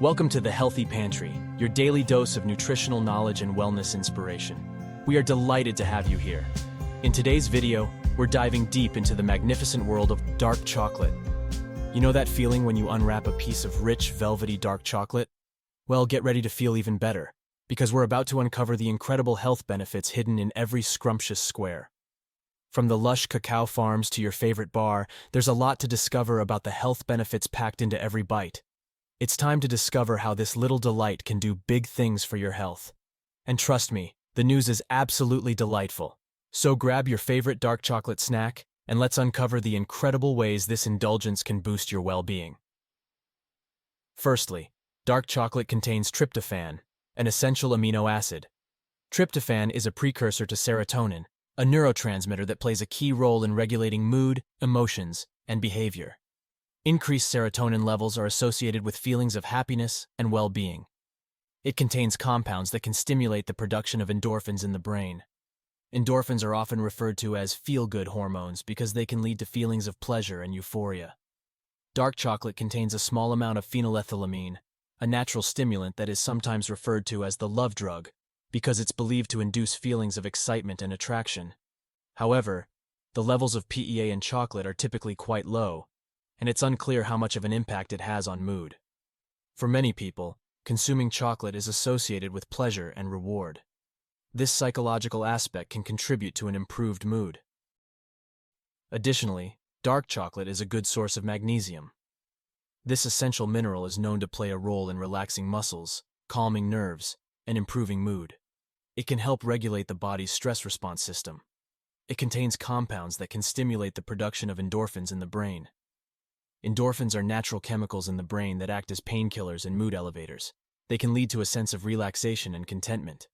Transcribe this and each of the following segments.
Welcome to the Healthy Pantry, your daily dose of nutritional knowledge and wellness inspiration. We are delighted to have you here. In today's video, we're diving deep into the magnificent world of dark chocolate. You know that feeling when you unwrap a piece of rich, velvety dark chocolate? Well, get ready to feel even better, because we're about to uncover the incredible health benefits hidden in every scrumptious square. From the lush cacao farms to your favorite bar, there's a lot to discover about the health benefits packed into every bite. It's time to discover how this little delight can do big things for your health. And trust me, the news is absolutely delightful. So grab your favorite dark chocolate snack, and let's uncover the incredible ways this indulgence can boost your well-being. Firstly, dark chocolate contains tryptophan, an essential amino acid. Tryptophan is a precursor to serotonin, a neurotransmitter that plays a key role in regulating mood, emotions, and behavior. Increased serotonin levels are associated with feelings of happiness and well-being. It contains compounds that can stimulate the production of endorphins in the brain. Endorphins are often referred to as feel-good hormones because they can lead to feelings of pleasure and euphoria. Dark chocolate contains a small amount of phenylethylamine, a natural stimulant that is sometimes referred to as the love drug, because it's believed to induce feelings of excitement and attraction. However, the levels of PEA in chocolate are typically quite low, and it's unclear how much of an impact it has on mood. For many people, consuming chocolate is associated with pleasure and reward. This psychological aspect can contribute to an improved mood. Additionally, dark chocolate is a good source of magnesium. This essential mineral is known to play a role in relaxing muscles, calming nerves, and improving mood. It can help regulate the body's stress response system. It contains compounds that can stimulate the production of endorphins in the brain. Endorphins are natural chemicals in the brain that act as painkillers and mood elevators. They can lead to a sense of relaxation and contentment.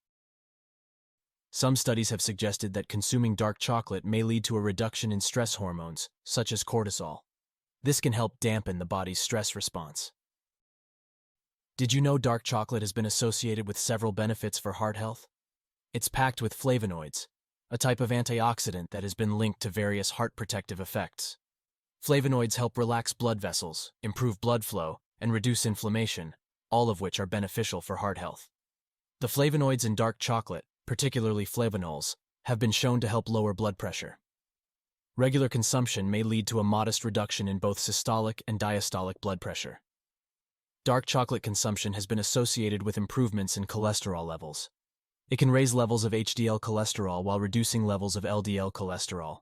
Some studies have suggested that consuming dark chocolate may lead to a reduction in stress hormones, such as cortisol. This can help dampen the body's stress response. Did you know dark chocolate has been associated with several benefits for heart health? It's packed with flavonoids, a type of antioxidant that has been linked to various heart protective effects. Flavonoids help relax blood vessels, improve blood flow, and reduce inflammation, all of which are beneficial for heart health. The flavonoids in dark chocolate, particularly flavonols, have been shown to help lower blood pressure. Regular consumption may lead to a modest reduction in both systolic and diastolic blood pressure. Dark chocolate consumption has been associated with improvements in cholesterol levels. It can raise levels of HDL cholesterol while reducing levels of LDL cholesterol.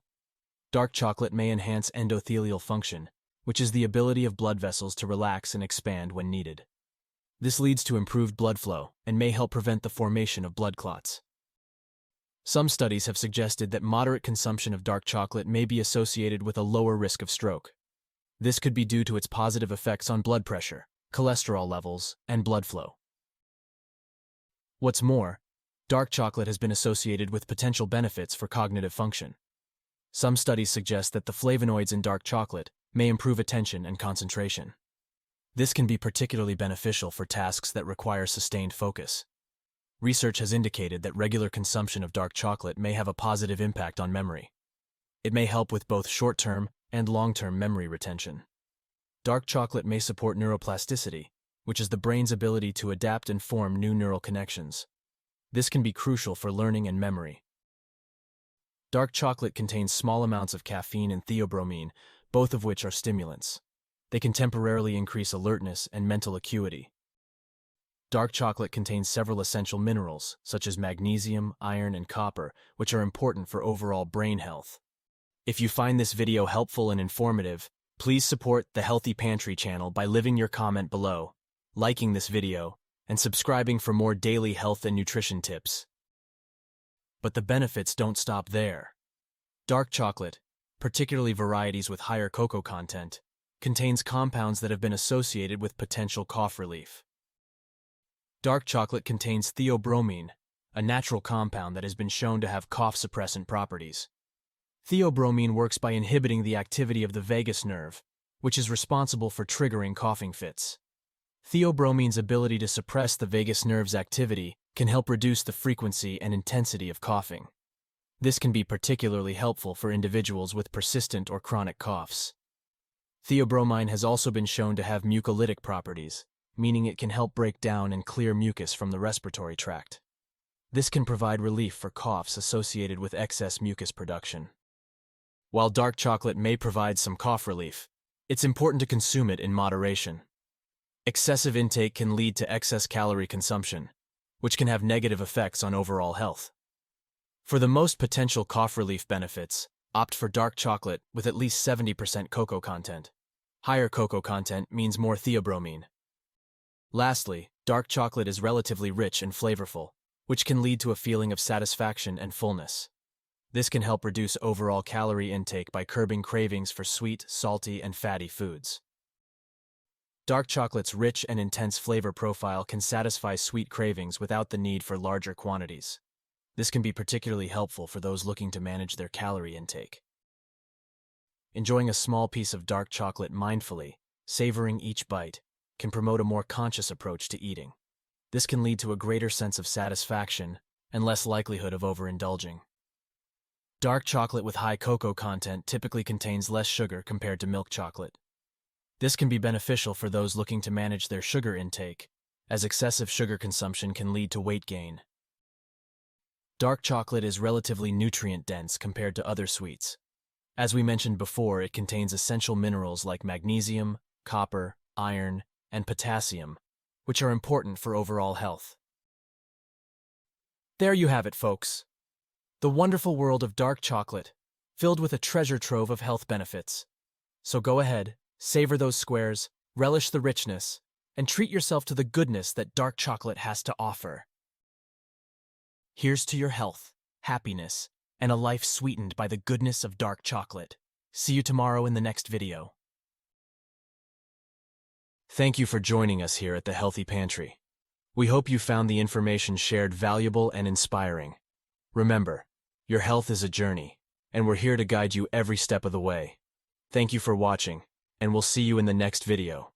Dark chocolate may enhance endothelial function, which is the ability of blood vessels to relax and expand when needed. This leads to improved blood flow and may help prevent the formation of blood clots. Some studies have suggested that moderate consumption of dark chocolate may be associated with a lower risk of stroke. This could be due to its positive effects on blood pressure, cholesterol levels, and blood flow. What's more, dark chocolate has been associated with potential benefits for cognitive function. Some studies suggest that the flavonoids in dark chocolate may improve attention and concentration. This can be particularly beneficial for tasks that require sustained focus. Research has indicated that regular consumption of dark chocolate may have a positive impact on memory. It may help with both short-term and long-term memory retention. Dark chocolate may support neuroplasticity, which is the brain's ability to adapt and form new neural connections. This can be crucial for learning and memory. Dark chocolate contains small amounts of caffeine and theobromine, both of which are stimulants. They can temporarily increase alertness and mental acuity. Dark chocolate contains several essential minerals, such as magnesium, iron, and copper, which are important for overall brain health. If you find this video helpful and informative, please support the Healthy Pantry channel by leaving your comment below, liking this video, and subscribing for more daily health and nutrition tips. But the benefits don't stop there. Dark chocolate, particularly varieties with higher cocoa content, contains compounds that have been associated with potential cough relief. Dark chocolate contains theobromine, a natural compound that has been shown to have cough-suppressant properties. Theobromine works by inhibiting the activity of the vagus nerve, which is responsible for triggering coughing fits. Theobromine's ability to suppress the vagus nerve's activity can help reduce the frequency and intensity of coughing. This can be particularly helpful for individuals with persistent or chronic coughs. Theobromine has also been shown to have mucolytic properties, meaning it can help break down and clear mucus from the respiratory tract. This can provide relief for coughs associated with excess mucus production. While dark chocolate may provide some cough relief, it's important to consume it in moderation. Excessive intake can lead to excess calorie consumption, which can have negative effects on overall health. For the most potential cough relief benefits, opt for dark chocolate with at least 70% cocoa content. Higher cocoa content means more theobromine. Lastly, dark chocolate is relatively rich and flavorful, which can lead to a feeling of satisfaction and fullness. This can help reduce overall calorie intake by curbing cravings for sweet, salty, and fatty foods. Dark chocolate's rich and intense flavor profile can satisfy sweet cravings without the need for larger quantities. This can be particularly helpful for those looking to manage their calorie intake. Enjoying a small piece of dark chocolate mindfully, savoring each bite, can promote a more conscious approach to eating. This can lead to a greater sense of satisfaction and less likelihood of overindulging. Dark chocolate with high cocoa content typically contains less sugar compared to milk chocolate. This can be beneficial for those looking to manage their sugar intake, as excessive sugar consumption can lead to weight gain. Dark chocolate is relatively nutrient-dense compared to other sweets. As we mentioned before, it contains essential minerals like magnesium, copper, iron, and potassium, which are important for overall health. There you have it, folks. The wonderful world of dark chocolate, filled with a treasure trove of health benefits. So go ahead, savor those squares, relish the richness, and treat yourself to the goodness that dark chocolate has to offer. Here's to your health, happiness, and a life sweetened by the goodness of dark chocolate. See you tomorrow in the next video. Thank you for joining us here at the Healthy Pantry. We hope you found the information shared valuable and inspiring. Remember, your health is a journey, and we're here to guide you every step of the way. Thank you for watching, and we'll see you in the next video.